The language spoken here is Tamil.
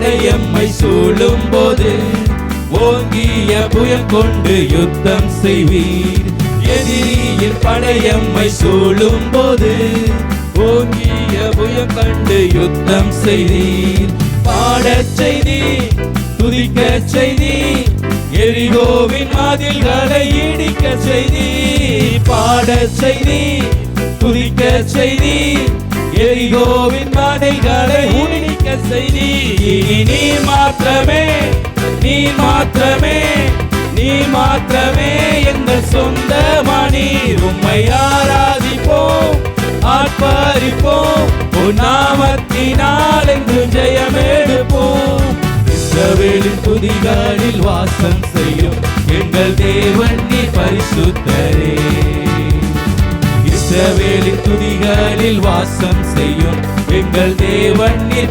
படையம்மை சூழும் போது ஓங்கிய புயல் கொண்டு யுத்தம் செய்வீர். எதிரியின் படையம்மை சூழும் போது ஓங்கிய புயல் கண்டு யுத்தம் செய்தீர். பாடச் செய்தீர், துதிக்கச் செய்தீர், எரிகோவின் மதில்களை இடிக்க செய்தீர். பாடச் செய்தீர், துதிக்கச் செய்தீர், எரிகோவின் மதில்களை இடிக்க செய்தீர். நீர் மாத்திரமே, நீர் மாத்திரமே, நீர் மாத்திரமே எங்கள் சொந்தமானீர். உம்மை ஆராதிப்போம், ஆர்ப்பரிப்போம், உன் நாமத்தினால் என்று ஜெயமெடுப்போம். இஸ்ரவேலின் துதிகளில் வாசம் செய்யும் எங்கள் தேவன் நீர் பரிசுத்தரே. இஸ்ரவேலின் துதிகளில் வாசம் செய்யும் எங்கள் தேவன் நீர்